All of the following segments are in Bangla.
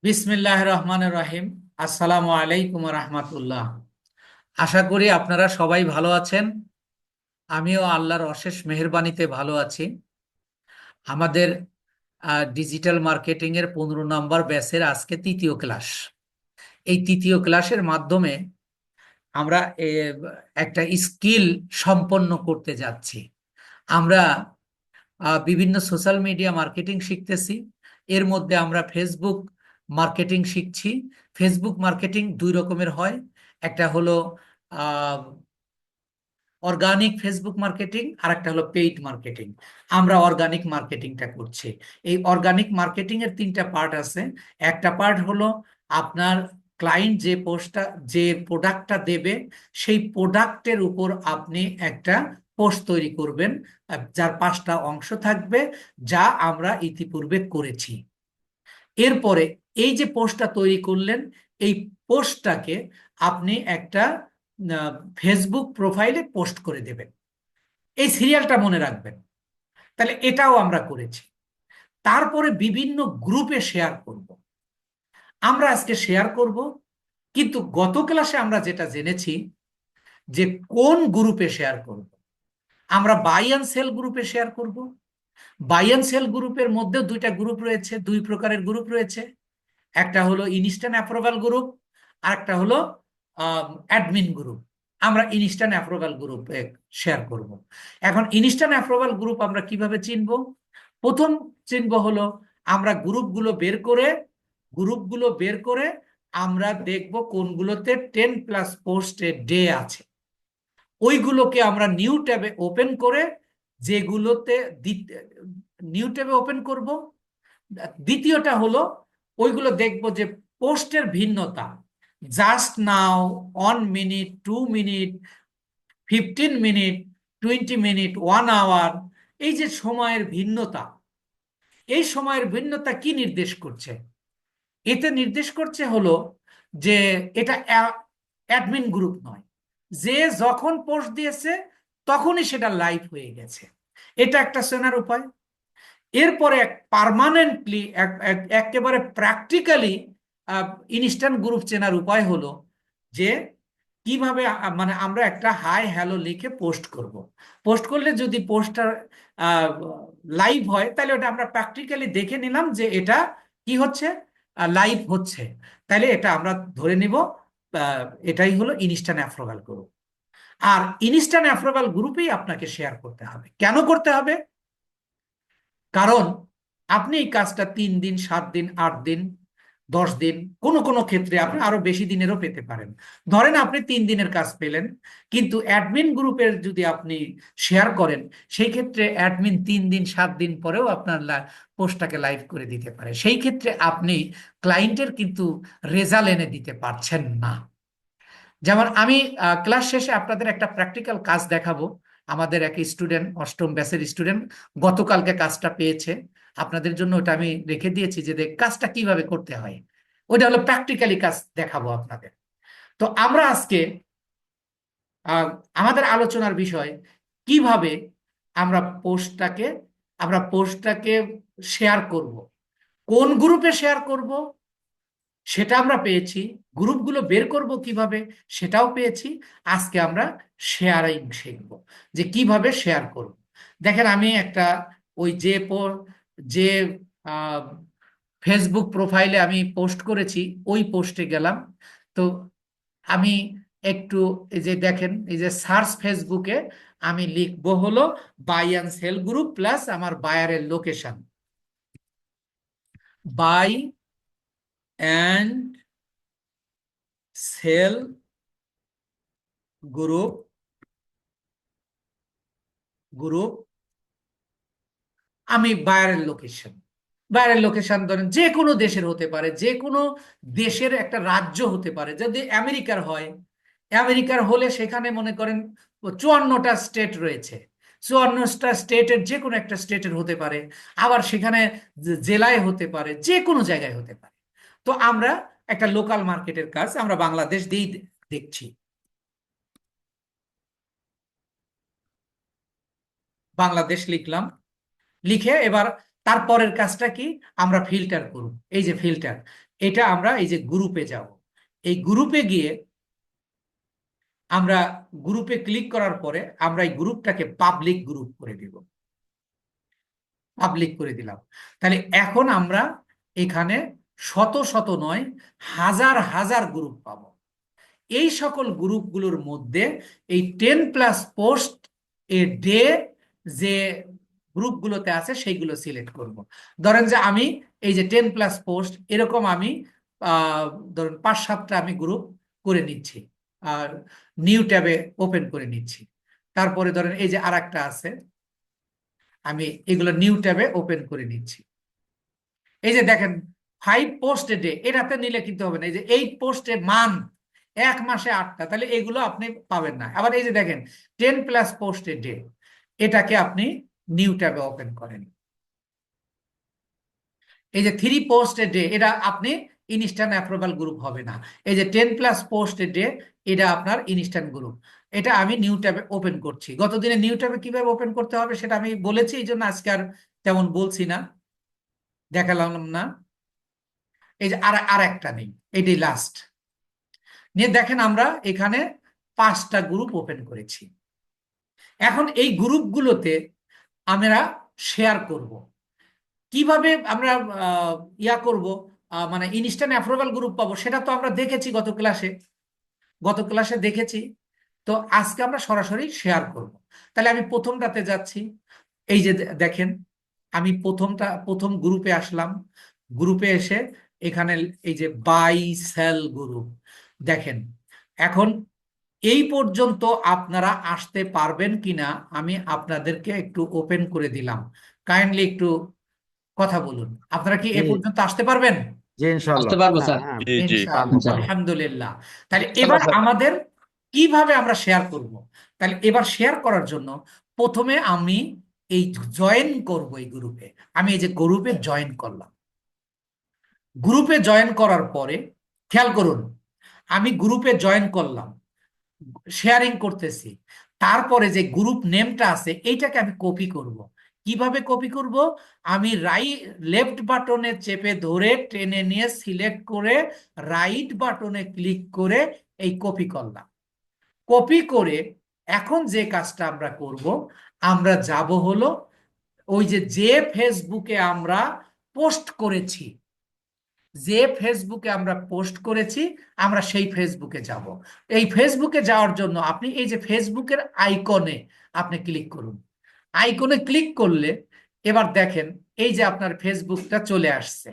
বিসমিল্লাহির রহমানির রহিম। আসসালামু আলাইকুম রহমাতুল্লাহ। আশা করি আপনারা সবাই ভালো আছেন। আমিও আল্লাহর অশেষ মেহেরবানিতে ভালো আছি। আমাদের ডিজিটাল মার্কেটিং এর 15 নম্বর ব্যাচের আজকে তৃতীয় ক্লাস। এই তৃতীয় ক্লাসের মাধ্যমে আমরা একটা স্কিল সম্পন্ন করতে যাচ্ছি। আমরা বিভিন্ন সোশ্যাল মিডিয়া মার্কেটিং শিখতেছি। এর মধ্যে আমরা ফেসবুক মার্কেটিং শিখছি। ফেসবুক মার্কেটিং দুই রকমের হয়। একটা হলো অর্গানিক ফেসবুক মার্কেটিং, আর একটা হলো পেইড মার্কেটিং। আমরা অর্গানিক মার্কেটিংটা করছি। এই অর্গানিক মার্কেটিং এর তিনটা পার্ট আছে। একটা পার্ট হলো আপনার ক্লায়েন্ট যে পোস্টটা, যে প্রোডাক্টটা দেবে, সেই প্রোডাক্টের উপর আপনি একটা পোস্ট তৈরি করবেন, যার 5টা অংশ থাকবে, যা আমরা ইতিপূর্বে করেছি। এরপরে এই যে পোস্টটা তৈরি করলেন, এই পোস্টটাকে আপনি একটা ফেসবুক প্রোফাইলে পোস্ট করে দেবেন। এই সিরিয়ালটা মনে রাখবেন। তাহলে এটাও আমরা করেছি। তারপরে বিভিন্ন গ্রুপে শেয়ার করব। আমরা আজকে শেয়ার করব, কিন্তু গত ক্লাসে আমরা যেটা জেনেছি যে কোন গ্রুপে শেয়ার করব। আমরা বাই অ্যান্ড সেল গ্রুপে শেয়ার করব। বাই অ্যান্ড সেল গ্রুপের মধ্যে দুইটা গ্রুপ রয়েছে, দুই প্রকারের গ্রুপ রয়েছে। একটা হলো ইনস্ট্যান্ট অ্যাপ্রুভাল গ্রুপ, আর একটা হলো অ্যাডমিন গ্রুপ। আমরা ইনস্ট্যান্ট অ্যাপ্রুভাল গ্রুপে শেয়ার করব। এখন ইনস্ট্যান্ট অ্যাপ্রুভাল গ্রুপ আমরা কিভাবে চিনব? প্রথম চিনব হলো, আমরা গ্রুপগুলো বের করে আমরা দেখব কোনগুলোতে 10+ পোস্টে ডে আছে। ওইগুলোকে আমরা নিউ ট্যাবে ওপেন করে, যেগুলোতে নিউ ট্যাবে ওপেন করব। দ্বিতীয়টা হলো, ওইগুলো দেখব যে পোস্টের ভিন্নতা, just now, 1 minute, 2 minute, 15 minute, 20 minute, 1 hour. এই যে সময়ের ভিন্নতা, এই সময়ের ভিন্নতা কি নির্দেশ করছে? এতে নির্দেশ করছে হলো যে এটা অ্যাডমিন গ্রুপ নয়। যে যখন পোস্ট দিয়েছে তখনই সেটা লাইভ হয়ে গেছে। এটা একটা চেনার উপায়। এরপরে পার্মানেন্টলি, একেবারে প্র্যাকটিক্যালি ইনস্ট্যান্ট গ্রুপ চেনার উপায় হলো যে কিভাবে মানে আমরা একটা হাই হ্যালো লিখে পোস্ট করব। পোস্ট করলে যদি পোস্টটা লাইভ হয়, তাহলে ওটা আমরা প্র্যাকটিক্যালি দেখে নিলাম যে এটা কি হচ্ছে, লাইভ হচ্ছে। তাহলে এটা আমরা ধরে নিব এটাই হলো ইনস্ট্যান্ট অ্যাপ্রুভাল গ্রুপ। আর ইনস্ট্যান্ট অ্যাপ্রুভাল গ্রুপেই আপনাকে শেয়ার করতে হবে। কেন করতে হবে? কারণ আপনি এই কাজটা 3 দিন, 7 দিন, 8 দিন, 10 দিন, কোনো কোনো ক্ষেত্রে আপনি আরো বেশি দিনেরও পেতে পারেন। ধরেন আপনি 3 দিনের কাজ পেলেন, কিন্তু অ্যাডমিন গ্রুপের যদি আপনি শেয়ার করেন, সেই ক্ষেত্রে অ্যাডমিন 3 দিন, 7 দিন পরেও আপনার পোস্টটাকে লাইভ করে দিতে পারে। সেই ক্ষেত্রে আপনি ক্লায়েন্টের কিন্তু রেজাল্ট এনে দিতে পারছেন না। যেমন আমি ক্লাস শেষে আপনাদের একটা প্র্যাকটিক্যাল কাজ দেখাবো। আমাদের এক স্টুডেন্ট, 8ম ব্যাচের স্টুডেন্ট, গতকালকে কাজটা পেয়েছে। আপনাদের জন্য ওটা আমি রেখে দিয়েছি যে কাজটা কিভাবে করতে হয়। ওটা হলো প্র্যাকটিক্যালি কাজ দেখাবো আপনাদের। তো আমরা আজকে আহ, আমাদের আলোচনার বিষয় কিভাবে আমরা পোস্টটাকে আমরা পোস্টটাকে শেয়ার করব, কোন গ্রুপে শেয়ার করব সেটা আমরা পেয়েছি। গ্রুপগুলো বের করব কিভাবে, সেটাও পেয়েছি। আজকে আমরা শেয়ারিং শিখব, যে কিভাবে শেয়ার করব। দেখেন, আমি একটা ওই যে ফেসবুক প্রোফাইলে আমি পোস্ট করেছি, ওই পোস্টে গেলাম। তো আমি একটু, এই যে দেখেন, এই যে সার্চ ফেসবুকে আমি লিখবো হলো buy and sell group plus আমার বায়ারের location. Buy and sell group group আমি বায়ারের লোকেশন ধরেন যে কোনো দেশের হতে পারে, যে কোনো দেশের একটা রাজ্য হতে পারে। যদি আমেরিকার হয়, আমেরিকার হলে সেখানে মনে করেন 54টা স্টেট রয়েছে। 54টা স্টেটের যে কোনো একটা স্টেটের হতে পারে। আবার সেখানে জেলায় হতে পারে, যে কোনো জায়গায় হতে পারে। তো আমরা একটা লোকাল মার্কেটের কাজ আমরা বাংলাদেশ দিয়েই দেখছি। বাংলাদেশ লিখলাম। লিখে এবার তারপরের কাজটা কি, আমরা ফিল্টার করব। এই যে ফিল্টার, এটা আমরা এই যে গ্রুপে যাব, এই গ্রুপে গিয়ে আমরা গ্রুপে ক্লিক করার পরে আমরা এই গ্রুপটাকে পাবলিক গ্রুপ করে দিব, পাবলিক করে দিলাম। তাহলে এখন আমরা এখানে শত শত নয়, হাজার হাজার গ্রুপ পাবো। এই সকল গ্রুপগুলোর মধ্যে এই 10+ পোস্ট এ ডে যে গ্রুপগুলোতে আছে সেইগুলো সিলেক্ট করব। ধরেন যে আমি এই যে 10+ পোস্ট এরকম আমি ধরেন 5-7টা আমি গ্রুপ করে নিচ্ছি, আর নিউ ট্যাবে ওপেন করে নিচ্ছি। তারপরে ধরেন এই যে আরেকটা আছে, আমি এগুলো নিউ ট্যাবে ওপেন করে নিচ্ছি। এই যে দেখেন 5 পোস্ট এ ডে, এটাতে নিলে কিন্তু হবে না। এই যে 8 পোস্ট এ মান্থ, 1 মাসে 8টা, তাহলে এগুলো আপনি পাবেন না। আবার এই যে দেখেন 10+ পোস্ট এ ডে, এটাকে আপনি নিউ ট্যাবে ওপেন করেন। এই যে 3 পোস্ট এ ডে, এটা আপনি ইনস্ট্যান্ট অ্যাপ্রুভাল গ্রুপ হবে না। এই যে 10+ পোস্ট এ ডে, এটা আপনার ইনস্ট্যান্ট গ্রুপ। এটা আমি নিউ ট্যাবে ওপেন করছি। গতদিনে নিউ ট্যাবে কিভাবে ওপেন করতে হবে সেটা আমি বলেছি, এই জন্য আজকে আর তেমন বলছি না, দেখালাম না। এই যে আর একটা নেই, এটাই লাস্ট। নিয়ে দেখেন আমরা এখানে 5টা গ্রুপ ওপেন করেছি। এখন এই গ্রুপগুলোতে আমরা শেয়ার করব। কিভাবে আমরা ইয়া করব, মানে ইনস্ট্যান্ট অ্যাপ্রুভাল গ্রুপ পাবো সেটা তো আমরা দেখেছি গত ক্লাসে দেখেছি। তো আজকে আমরা সরাসরি শেয়ার করব। তাহলে আমি প্রথমটাতে যাচ্ছি। এই যে দেখেন, আমি প্রথম গ্রুপে আসলাম। গ্রুপে এসে এখানে এই যে বাই সেল গ্রুপ দেখেন। এখন এই পর্যন্ত আপনারা আসতে পারবেন কিনা আমি আপনাদেরকে একটু ওপেন করে দিলাম। কাইন্ডলি একটু কথা বলুন, আপনারা কি এ জি পর্যন্ত আসতে পারবেন? জি ইনশাল্লাহ। আসতে পারবো হ্যাঁ স্যার। হ্যাঁ। জি জি ইনশাআল্লাহ, ইনশাআল্লাহ। আলহামদুলিল্লাহ। তাহলে ইনশাআল্লাহ এবার স্যার। আমাদের কিভাবে আমরা শেয়ার করব? তাহলে এবার শেয়ার করার জন্য প্রথমে আমি এই জয়েন করব এই গ্রুপে। আমি এই যে গ্রুপে জয়েন করলাম। গ্রুপে জয়েন করার পরে খেয়াল করুন, আমি গ্রুপে জয়েন করলাম, শেয়ারিং করতেছি। তারপরে যে গ্রুপ নেমটা আছে এইটাকে আমি কপি করব। কিভাবে কপি করব? আমি লেফট বাটনে চেপে ধরে টেনে নিয়ে সিলেক্ট করে রাইট বাটনে ক্লিক করে এই কপি করলাম। কপি করে এখন যে কাজটা আমরা করব, আমরা যাব হলো ওই যে ফেসবুকে আমরা পোস্ট করেছি, আমরা সেই ফেসবুকে যাব। এই ফেসবুকে যাওয়ার জন্য আপনি এই যে ফেসবুকের আইকনে আপনি ক্লিক করুন। আইকনে ক্লিক করলে এবার দেখেন এই যে আপনার ফেসবুকটা চলে আসছে।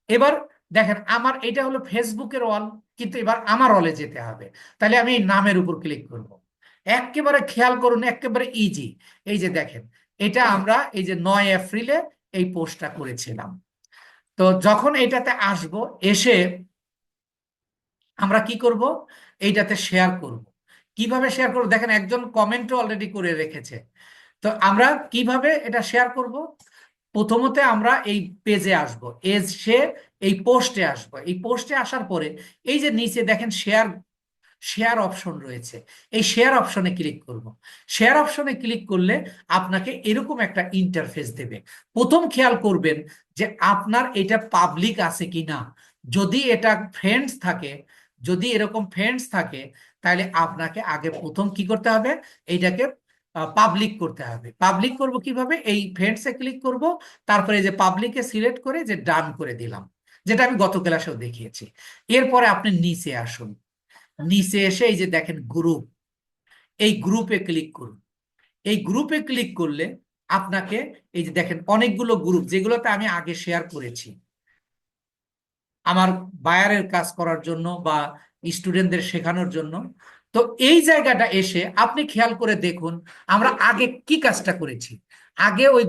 এবার দেখেন আমার এটা হলো ফেসবুকের ওয়াল, কিন্তু এবার আমার ওয়ালে যেতে হবে। তাহলে আমি এই নামের উপর ক্লিক করব। একেবারে খেয়াল করুন, একেবারে ইজি। এই যে দেখেন, এটা আমরা এই যে 9 এপ্রিলে এই পোস্টটা করেছিলাম। তো যখন এটাতে আসব, এসে আমরা কি করব, এইটাতে শেয়ার করব। কিভাবে শেয়ার করব? দেখেন একজন কমেন্টও অলরেডি করে রেখেছে। তো আমরা কিভাবে এটা শেয়ার করব? প্রথমতে আমরা এই পেজে আসব, এসে এই পোস্টে আসব। এই পোস্টে আসার পরে এই যে নিচে দেখেন শেয়ার শেয়ার অপশন রয়েছে, এই শেয়ার অপশনে ক্লিক করব। শেয়ার অপশনে ক্লিক করলে আপনাকে এরকম একটা ইন্টারফেস দেবে। প্রথম খেয়াল করবেন যে আপনার এটা পাবলিক আছে কিনা। যদি এটা ফ্রেন্ডস থাকে, যদি এরকম ফ্রেন্ডস থাকে, তাহলে আপনাকে আগে প্রথম কি করতে হবে, এইটাকে পাবলিক করতে হবে। পাবলিক করব কিভাবে? এই ফ্রেন্ডসে ক্লিক করব, তারপরে যে পাবলিকে সিলেক্ট করে যে ডান করে দিলাম, যেটা আমি গত ক্লাসেও দেখিয়েছি। এরপরে আপনি নিচে আসুন। নিচে এসে এই যে দেখেন গ্রুপ, এই গ্রুপে ক্লিক করুন। এই গ্রুপে ক্লিক করলে আপনাকে এই যে দেখেন অনেকগুলো গ্রুপ, যেগুলোতে আমি আগে শেয়ার করেছি আমার বায়ারের কাজ করার জন্য বা স্টুডেন্টদের শেখানোর জন্য। তো এই জায়গাটা এসে আপনি খেয়াল করে দেখুন আমরা আগে কি কাজটা করেছি। আগে ওই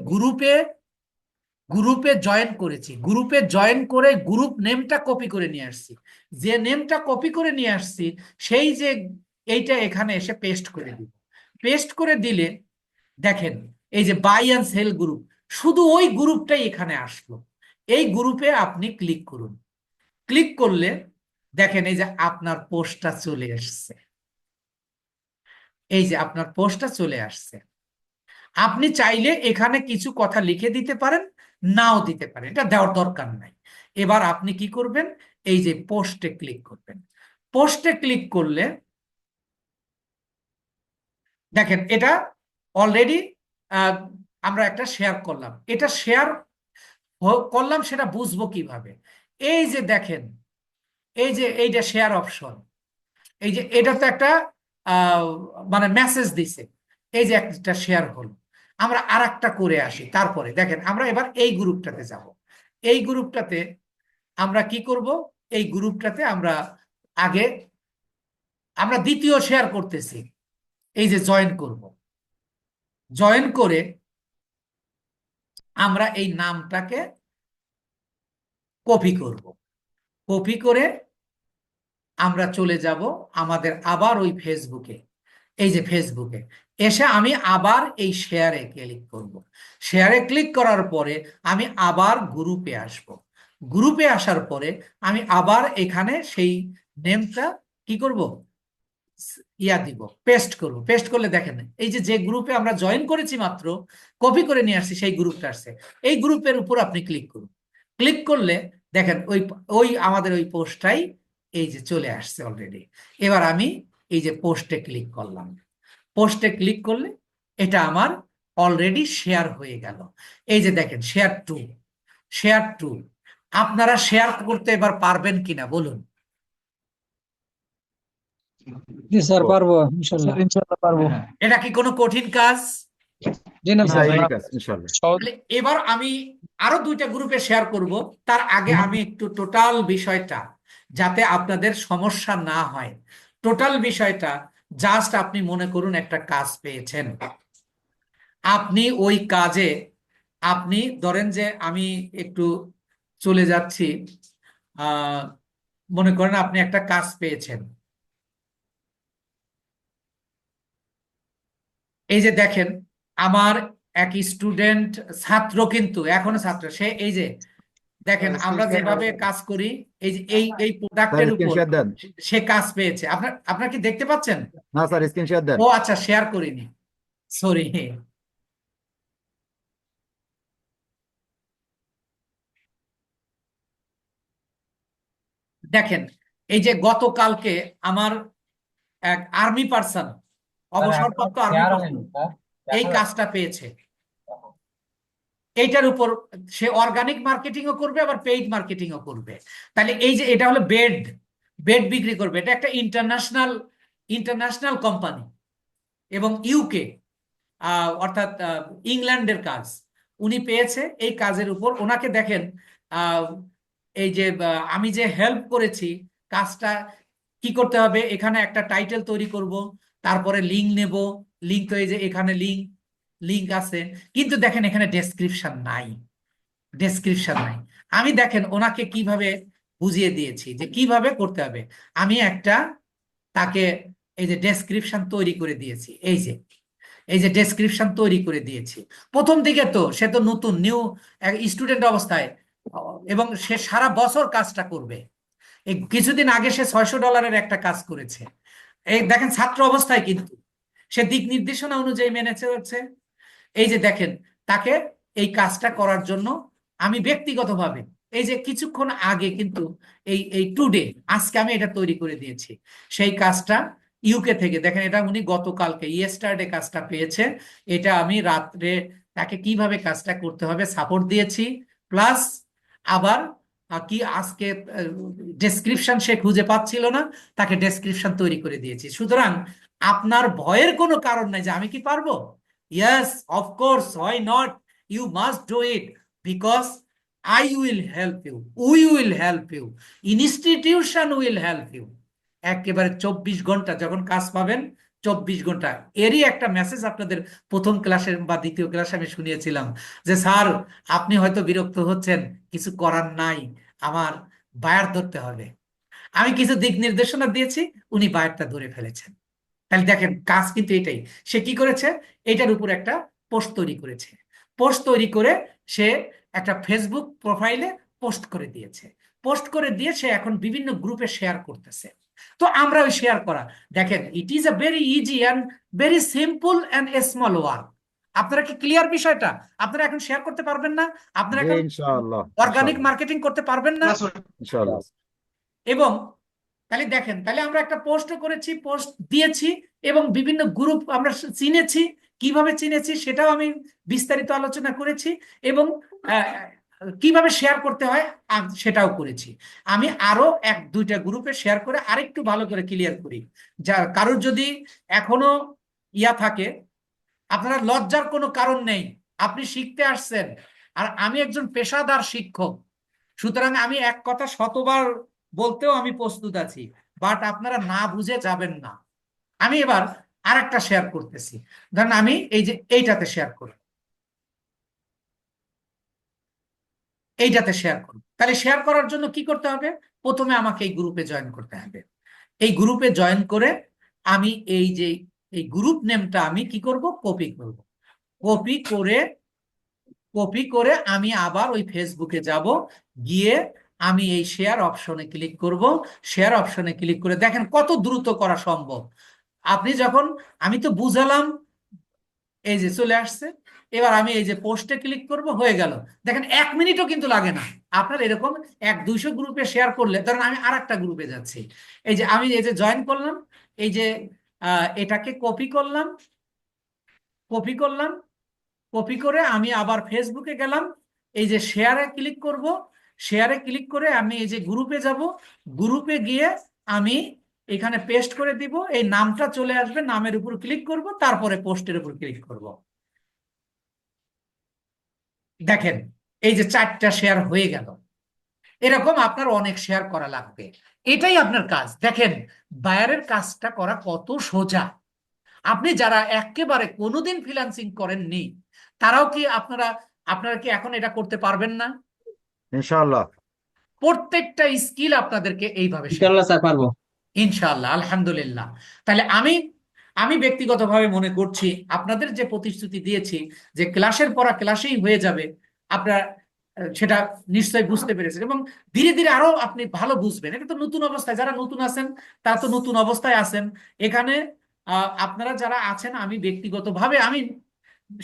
গ্রুপে জয়েন করেছি, গ্রুপে জয়েন করে গ্রুপ নেমটা কপি করে নিয়ে আসছি। যে নেমটা কপি করে নিয়ে আসছি সেই যে এইটা এখানে এসে পেস্ট করে দিব। পেস্ট করে দিলে দেখেন এই যে বাই অ্যান্ড সেল গ্রুপ, শুধু ওই গ্রুপটাই এখানে আসলো। এই গ্রুপে আপনি ক্লিক করুন। ক্লিক করলে দেখেন এই যে আপনার পোস্টটা চলে আসছে। এই যে আপনার পোস্টটা চলে আসছে। আপনি চাইলে এখানে কিছু কথা লিখে দিতে পারেন, নাও দিতে পারেন, এটা দেওয়ার দরকার নাই। এবার আপনি কি করবেন, এই যে পোস্টে ক্লিক করবেন। পোস্টে ক্লিক করলে দেখেন এটা অলরেডি আমরা একটা শেয়ার করলাম। এটা শেয়ার করলাম, সেটা বুঝবো কিভাবে? এই যে দেখেন, এই যে এইটা শেয়ার অপশন, এই যে এটা তো একটা আহ, মানে মেসেজ দিছে, এই যে একটা শেয়ার হলো। আমরা আর একটা করে আসি, তারপরে দেখেন আমরা এবার এই গ্রুপটাতে যাব। এই গ্রুপটাতে আমরা কি করব? এই গ্রুপটাতে আমরা আগে আমরা দ্বিতীয় শেয়ার করতেছি, এই যে জয়েন করব। জয়েন করে আমরা এই নামটাকে কপি করব। কপি করে আমরা চলে যাব আমাদের আবার ওই ফেসবুকে। এই যে ফেসবুকে এসে আমি আবার এই শেয়ারে ক্লিক করব। শেয়ারে ক্লিক করার পরে আমি আবার গ্রুপে আসব। গ্রুপে আসার পরে আমি আবার এখানে সেই নেমটা কি করব, দিব, পেস্ট করব। পেস্ট করলে দেখেন এই যে যে গ্রুপে আমরা জয়েন করেছি মাত্র, কপি করে নিয়ে আসছি, সেই গ্রুপটা আসছে। এই গ্রুপের উপর আপনি ক্লিক করুন। ক্লিক করলে দেখেন ওই ওই আমাদের ওই পোস্টটাই এই যে চলে আসছে অলরেডি। এবার আমি এই যে পোস্টে ক্লিক করলাম। পোস্টে ক্লিক করলে এটা আমার অলরেডি শেয়ার হয়ে গেল। এই যে দেখেন শেয়ার টু, শেয়ার টু। আপনারা শেয়ার করতে এবার পারবেন কিনা বলুন? জি স্যার, পারবো ইনশাল্লাহ। ইনশাল্লাহ পারবো। এটা কি কোনো কঠিন কাজ? জি না স্যার, ইজি কাজ ইনশাল্লাহ। তাহলে এবার আমি আরো দুইটা গ্রুপে শেয়ার করব। তার আগে আমি একটু টোটাল বিষয়টা, যাতে আপনাদের সমস্যা না হয়, টোটাল বিষয়টা জাস্ট আপনি মনে করুন একটা কাজ পেয়েছেন। আপনি ওই কাজে, আপনি ধরেন যে আমি একটু চলে যাচ্ছি, আহ মনে করেন আপনি একটা কাজ পেয়েছেন। এই যে দেখেন আমার এক স্টুডেন্ট, ছাত্র, কিন্তু এখনো ছাত্র সে, এই যে দেখেন আমরা যেভাবে কাজ করি, এই যে এই স্যার প্রোডাক্টের স্ক্রিন উপর শেয়ার দেন। সে কাজ পেয়েছে। আপনার আপনার কি দেখতে পাচ্ছেন? না স্যার স্ক্রিন শেয়ার দেন। ও আচ্ছা, শেয়ার করিনি, সরি। দেখেন এই যে গতকালকে আমার এক আর্মি পার্সন, অবসরপ্রাপ্ত আর্মি পার্সন এই কাজটা পেয়েছে। এইটার উপর সে অর্গানিক মার্কেটিংও করবে, আবার পেইড মার্কেটিংও করবে। তাহলে এই যে এটা হলো বেড, বেড বিক্রি করবে। এটা একটা ইন্টারন্যাশনাল ইন্টারন্যাশনাল কোম্পানি, এবং ইউকে অর্থাৎ ইংল্যান্ডের কাজ উনি পেয়েছে। এই কাজের উপর ওনাকে দেখেন, আহ, এই যে আমি যে হেল্প করেছি কাজটা কি করতে হবে, এখানে একটা টাইটেল তৈরি করব, তারপরে লিঙ্ক নেব। লিঙ্ক তো এই যে এখানে লিঙ্ক লিঙ্ক আছে, কিন্তু দেখেন এখানে ডেসক্রিপশন নাই, ডেসক্রিপশন নাই। আমি দেখেন ওনাকে কিভাবে বুঝিয়ে দিয়েছি যে কিভাবে করতে হবে। আমি একটা তাকে এই যে ডেসক্রিপশন তৈরি করে দিয়েছি, এই যে এই যে ডেসক্রিপশন তৈরি করে দিয়েছি। প্রথম দিকে তো সে তো নতুন নিউ স্টুডেন্ট অবস্থায়, এবং সে সারা বছর কাজটা করবে। এই কিছুদিন আগে সে $600 একটা কাজ করেছে। এই দেখেন ছাত্র অবস্থায়, কিন্তু সে দিক নির্দেশনা অনুযায়ী মেনে চলছে। এই যে দেখেন তাকে এই কাজটা করার জন্য আমি ব্যক্তিগতভাবে এই যে কিছুক্ষণ আগে কিন্তু এই এই টুডে আজকে আমি এটা তৈরি করে দিয়েছি। সেই কাজটা ইউকে থেকে দেখেন, এটা উনি গতকালকে ইয়েস্টারডে কাজটা পেয়েছে। এটা আমি রাত্রে তাকে কিভাবে কাজটা করতে হবে সাপোর্ট দিয়েছি, প্লাস আবার কি আজকে ডেসক্রিপশন সে খুঁজে পাচ্ছিল না, তাকে ডেসক্রিপশন তৈরি করে দিয়েছি। সুতরাং আপনার ভয়ের কোনো কারণ নাই যে আমি কি পারবো। Yes, of course, why not? You must do it because I will help you. We will help you. Institution will help you. একেবারে 24 ঘন্টা যখন কাজ পাবেন, 24 ঘন্টা। এরই একটা মেসেজ আপনাদের প্রথম ক্লাসে বা দ্বিতীয় ক্লাসে আমি শুনিয়েছিলাম যে স্যার আপনি হয়তো বিরক্ত হচ্ছেন, কিছু করার নাই, আমার বায়ার ধরতে হবে। আমি কিছু দিক নির্দেশনা দিয়েছি, উনি বায়ারটা ধরে ফেলেছেন। তাহলে দেখেন কাজ কিন্তু এটাই। সে কি করেছে, এটার উপর একটা পোস্ট তৈরি করেছে। পোস্ট তৈরি করে সে একটা ফেসবুক প্রোফাইলে পোস্ট করে দিয়েছে। পোস্ট করে দিয়ে সে এখন বিভিন্ন গ্রুপে শেয়ার করতেছে। তো আমরা ওই শেয়ার করা, দেখেন it is a very easy and very simple and small work. আপনারা কি ক্লিয়ার বিষয়টা? আপনারা এখন শেয়ার করতে পারবেন না? আপনারা জি এখন ইনশাআল্লাহ অর্গানিক মার্কেটিং করতে পারবেন না? ইনশাআল্লাহ এবং তাহলে দেখেন, তাহলে আমরা একটা পোস্ট করেছি, পোস্ট দিয়েছি, এবং বিভিন্ন গ্রুপ আমরা চিনেছি। কিভাবে চিনেছি সেটাও আমি বিস্তারিত আলোচনা করেছি, এবং আহ, কিভাবে শেয়ার করতে হয় সেটাও করেছি। আমি আরো এক দুইটা গ্রুপে শেয়ার করে আরেকটু ভালো করে ক্লিয়ার করি। যা কারোর যদি এখনো ইয়া থাকে, আপনারা লজ্জার কোনো কারণ নেই। আপনি শিখতে আসছেন, আর আমি একজন পেশাদার শিক্ষক, সুতরাং আমি এক কথা শতবার বলতেও আমি প্রস্তুত আছি, বাট আপনারা না বুঝে যাবেন না। আমি এবার আরেকটা শেয়ার করতেছি। ধরেন আমি এই যে এইটাতে শেয়ার করব, এইটাতে শেয়ার করব। তাহলে শেয়ার করার জন্য কি করতে হবে? প্রথমে আমাকে এই গ্রুপে জয়েন করতে হবে। এই গ্রুপে জয়েন করে আমি এই যে এই গ্রুপ নেমটা আমি কি করব? কপি করব। কপি করে আমি আবার ওই ফেসবুকে যাব, গিয়ে আমি এই শেয়ার অপশনে ক্লিক করব। শেয়ার অপশনে ক্লিক করে দেখেন কত দ্রুত করা সম্ভব। আপনি যখন, আমি তো বুঝালাম, এই যে চলে আসছে। এবার আমি এই যে পোস্টে ক্লিক করব, হয়ে গেল। দেখেন 1 মিনিটও কিন্তু লাগে না। আপনার এরকম 100-200 গ্রুপে শেয়ার করলে, ধরেন আমি আরেকটা গ্রুপে যাচ্ছি, এই যে আমি এই যে জয়েন করলাম, এই যে এটাকে কপি করলাম, কপি করলাম কপি করে আমি আবার ফেসবুকে গেলাম, এই যে শেয়ারে ক্লিক করব। শেয়ারে ক্লিক করে আমি এই যে গ্রুপে যাব, গ্রুপে গিয়ে আমি এখানে পেস্ট করে দিব, এই নামটা চলে আসবে, নামের উপর ক্লিক করব, তারপরে পোস্টের উপর ক্লিক করব। দেখেন এই যে 4টা শেয়ার হয়ে গেল। এরকম আপনার অনেক শেয়ার করা লাগবে। এটাই আপনার কাজ। দেখেন বায়ারের কাজটা করা কত সোজা। আপনি যারা একেবারে কোনোদিন ফ্রিল্যান্সিং করেননি, তারাও কি আপনারা কি এখন এটা করতে পারবেন না? ইনশাআল্লাহ প্রত্যেকটা স্কিল আপনাদেরকে এইভাবে ইনশাআল্লাহ স্যার পারবো। ইনশাআল্লাহ, আলহামদুলিল্লাহ। তাহলে আমি আমি ব্যক্তিগতভাবে মনে করছি, আপনাদের যে প্রতিশ্রুতি দিয়েছি যে ক্লাসের পড়া ক্লাসেই হয়ে যাবে, আপনারা সেটা নিশ্চয়ই বুঝতে পেরেছেন, এবং ধীরে ধীরে আরো আপনি ভালো বুঝবেন। এটা তো নতুন অবস্থায়, যারা নতুন আছেন তারা তো নতুন অবস্থায় আছেন। এখানে আপনারা যারা আছেন, আমি ব্যক্তিগতভাবে আমি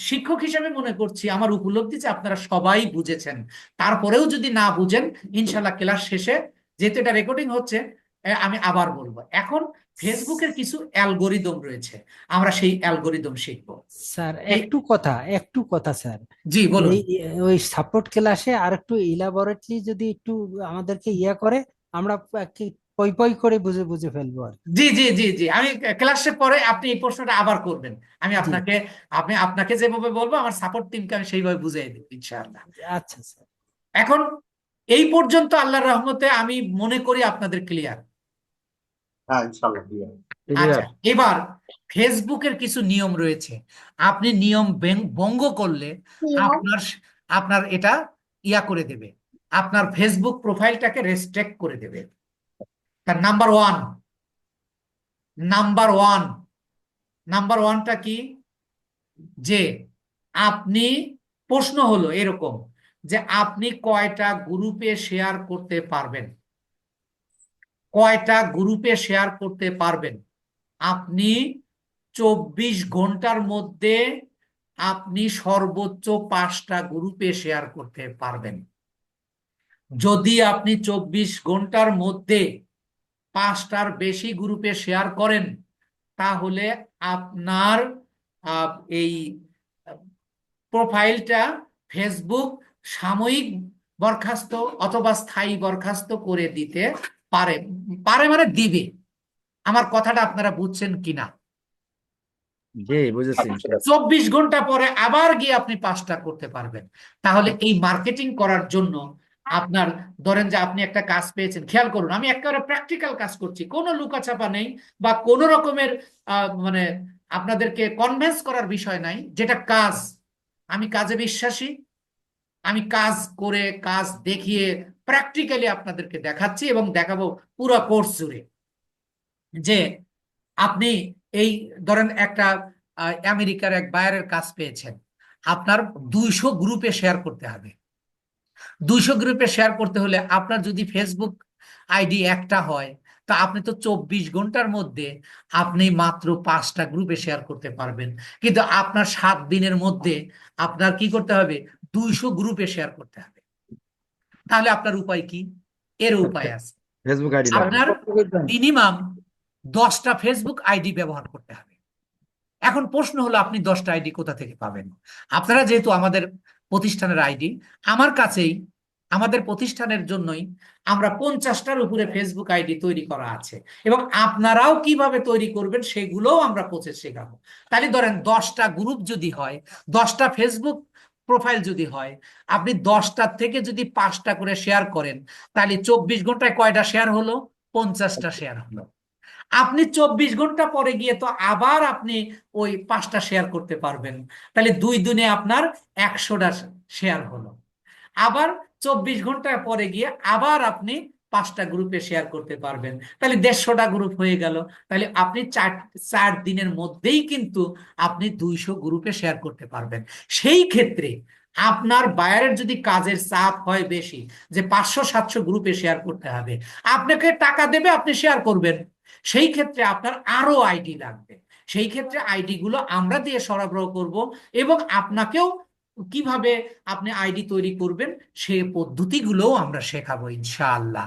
শিক্ষক হিসেবে মনে করছি, আমার উপলব্ধি যে আপনারা সবাই বুঝেছেন। তারপরেও যদি না বুঝেন, ইনশাল্লাহ ক্লাস শেষে, যেহেতু এটা রেকর্ডিং হচ্ছে, আমি আবার বলবো। এখন ফেসবুকের কিছু অ্যালগোরিদম রয়েছে, আমরা সেই অ্যালগোরিদম শিখবো। স্যার এই একটু কথা স্যার, জি বলুন। এই ওই সাপোর্ট ক্লাসে আর একটু ইলাবোরেটলি যদি একটু আমাদেরকে করে, আমরা কি পই পই করে বুঝে বুঝে ফেলবো আর কি। জি জি জি জি, আমি ক্লাসের পরে আপনি এই প্রশ্নটা আবার করবেন। আমি জি আপনাকে যেভাবে বলবো, আমার সাপোর্ট টিমকে আমি সেইভাবে বুঝিয়ে দেবো ইনশাআল্লাহ। আচ্ছা স্যার। এখন এই পর্যন্ত আল্লাহর রহমতে আমি মনে করি আপনাদের ক্লিয়ার। আচ্ছা, ক্লিয়ার এবার ফেসবুকের কিছু নিয়ম রয়েছে। আপনি নিয়ম ভঙ্গ করলে আপনার আপনার এটা করে দেবে, আপনার ফেসবুক প্রোফাইলটাকে রেস্ট্রিক্ট করে দেবে। তার নাম্বার ওয়ান নাম্বার ওয়ানটা কি? যে আপনি, প্রশ্ন হলো এরকম যে আপনি কয়টা গ্রুপে শেয়ার করতে পারবেন? কয়টা গ্রুপে শেয়ার করতে পারবেন? আপনি 24 ঘন্টার মধ্যে আপনি সর্বোচ্চ 5টা গ্রুপে শেয়ার করতে পারবেন। যদি আপনি 24 ঘন্টার মধ্যে 5টার বেশি গ্রুপে শেয়ার করেন, তাহলে আপনার এই প্রোফাইলটা ফেসবুক সাময়িক বরখাস্ত অথবা স্থায়ী বরখাস্ত করে দিতে পারে। পারে মানে দিবে। আমার কথাটা আপনারা বুঝছেন কিনা? জি বুঝেছি ইনশাআল্লাহ 24 ঘন্টা পরে আবার গিয়ে আপনি 5টা করতে পারবেন। তাহলে এই মার্কেটিং করার জন্য আপনার, ধরেন যে আপনি একটা কাজ পেয়েছেন, খেয়াল করুন, আমি একেবারে প্র্যাকটিক্যাল কাজ করছি, কোনো লুকাচাপা নেই বা কোনো রকমের মানে আপনাদেরকে কনভিন্স করার বিষয় নাই। যেটা কাজ, আমি কাজে বিশ্বাসী। আমি কাজ করে, কাজ দেখিয়ে প্র্যাকটিক্যালি আপনাদেরকে দেখাচ্ছি এবং দেখাবো পুরো কোর্স জুড়ে। যে আপনি এই ধরেন একটা আমেরিকার এক বায়ারের কাজ পেয়েছেন, আপনার 200 গ্রুপে শেয়ার করতে হবে। 200 গ্রুপে শেয়ার করতে হলে আপনার যদি ফেসবুক আইডি একটা হয়, তা আপনি তো 24 ঘন্টার মধ্যে আপনি মাত্র 5টা গ্রুপে শেয়ার করতে পারবেন, কিন্তু আপনার 7 দিনের মধ্যে আপনার কি করতে হবে? 200 গ্রুপে শেয়ার করতে হবে। তাহলে আপনার উপায় কি? এর উপায় আছে। ফেসবুক আইডি লাগবে। আপনার মিনিমাম 10টা ফেসবুক আইডি ব্যবহার করতে হবে। এখন প্রশ্ন হলো, আপনি 10টা আইডি কোথা থেকে পাবেন? আপনারা যেহেতু আমাদের প্রতিষ্ঠানের আইডি, আমার কাছেই আমাদের প্রতিষ্ঠানের জন্যই আমরা 50টার উপরে ফেসবুক আইডি তৈরি করা আছে, এবং আপনারাও কিভাবে তৈরি করবেন সেগুলোও আমরা প্রসেস শেখাবো। তাহলে ধরেন 10টা গ্রুপ যদি হয়, 10টা ফেসবুক প্রোফাইল যদি হয়, আপনি 10টার থেকে যদি 5টা করে শেয়ার করেন, তাহলে 24 ঘন্টায় কয়টা শেয়ার হলো? 50টা শেয়ার হলো। আপনি 24 ঘন্টা পরে গিয়ে তো আবার আপনি ওই 5টা শেয়ার করতে পারবেন, তাহলে 2 দিনে আপনার 100টা শেয়ার হলো। আবার 24 ঘন্টা পরে গিয়ে আবার আপনি 5টা গ্রুপে শেয়ার করতে পারবেন, তাহলে 150টা গ্রুপ হয়ে গেল। তাহলে আপনি 4 দিনের মধ্যেই কিন্তু আপনি 200 গ্রুপে শেয়ার করতে পারবেন। সেই ক্ষেত্রে আপনার বায়ারের যদি কাজের চাপ হয় বেশি, যে 500-700 গ্রুপে শেয়ার করতে হবে, আপনাকে টাকা দেবে, আপনি শেয়ার করবেন, সেই ক্ষেত্রে আপনার আরো আইডি লাগবে। সেই ক্ষেত্রে আইডি গুলো আমরা দিয়ে সরবরাহ করব, এবং আপনাকেও কিভাবে আপনি আইডি তৈরি করবেন সেই পদ্ধতিগুলোও আমরা শেখাবো ইনশাআল্লাহ।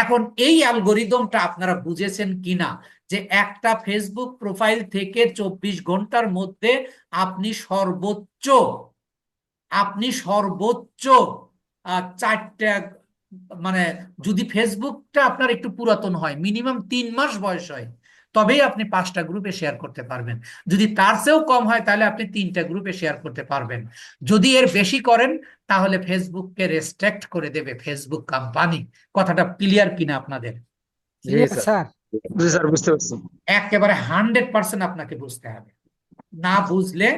এখন এই অ্যালগোরিদমটা আপনারা বুঝেছেন কিনা, যে একটা ফেসবুক প্রোফাইল থেকে 24 ঘন্টার মধ্যে আপনি সর্বোচ্চ 4টা, মানে যদি ফেসবুকটা আপনার একটু পুরাতন হয়, মিনিমাম 3 মাস বয়স হয়, তবেই আপনি 5টা গ্রুপে শেয়ার করতে পারবেন। যদি তার চেয়েও কম হয়, তাহলে আপনি 3টা গ্রুপে শেয়ার করতে পারবেন। যদি এর বেশি করেন, তাহলে ফেসবুককে রেস্ট্রিক্ট করে দেবে ফেসবুক কোম্পানি। কথাটা ক্লিয়ার কিনা আপনাদের? জি ক্লিয়ার স্যার। স্যার? জি স্যার, বুঝতে পারছি। একেবারে 100% আপনাকে বুঝতে হবে। না বুঝলে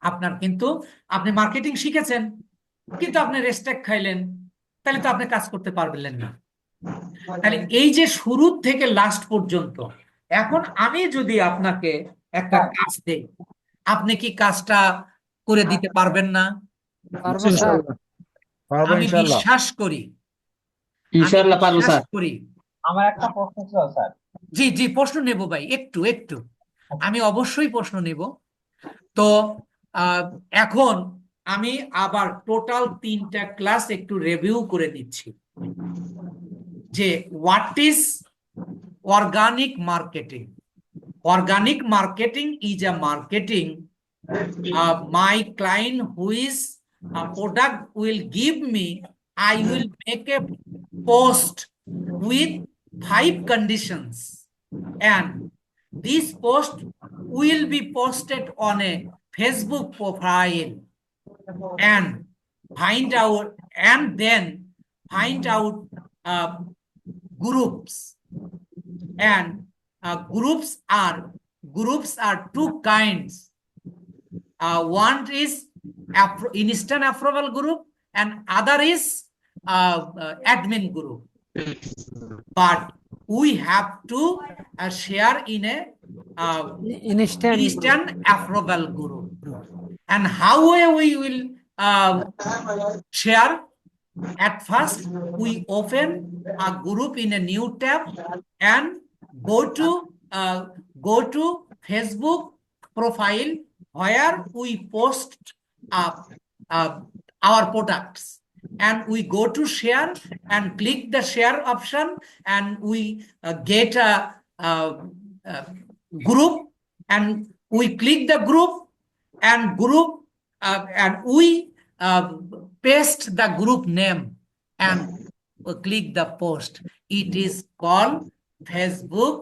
আপনার কিন্তু, আপনি মার্কেটিং শিখেছেন কিন্তু আপনি রেস্ট্রিক্ট খাইলেন, তাহলে তো আপনি কাজ করতে পারবেন না। তাহলে এই যে শুরু থেকে লাস্ট পর্যন্ত, এখন আমি যদি আপনাকে একটা কাজ দেই, আপনি কি কাজটা করে দিতে পারবেন না? পারবো স্যার। ইনশাআল্লাহ। পারবো আমি ইনশাল্লাহ। বিশ্বাস করি, ইনশাআল্লাহ পারবো বিশ্বাস স্যার। করি। আমার একটা প্রশ্ন ছিল স্যার। জি জি, প্রশ্ন নেব ভাই, একটু একটু আমি অবশ্যই প্রশ্ন নেব। তো আহ, এখন আমি আবার টোটাল 3টা ক্লাস একটু রিভিউ করে দিচ্ছি, যে what is organic marketing. Organic marketing is a marketing. My client who is a product will give me, I will make a post with 5 conditions, and this post will be posted on a Facebook profile, and then find out groups. And groups are 2 kinds. One is instant approval group, and other is admin group. But we have to share in a instant instant approval group. And how we will share? At first, we open a group in a new tab and go to Facebook profile, where we post our products, and we go to share and click the share option, and we get a group, and we click the group, and we paste the group name and click the post. It is called Facebook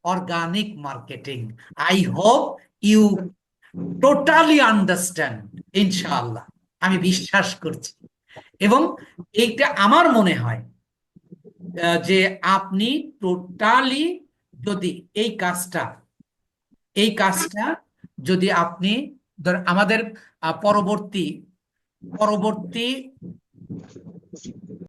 organic marketing. I hope you totally understand, ইনশাআল্লাহ আমি বিশ্বাস করছি। এবং এইটা আমার মনে হয় যে আপনি টোটালি যদি এই কাজটা যদি আপনি আমাদের পরবর্তী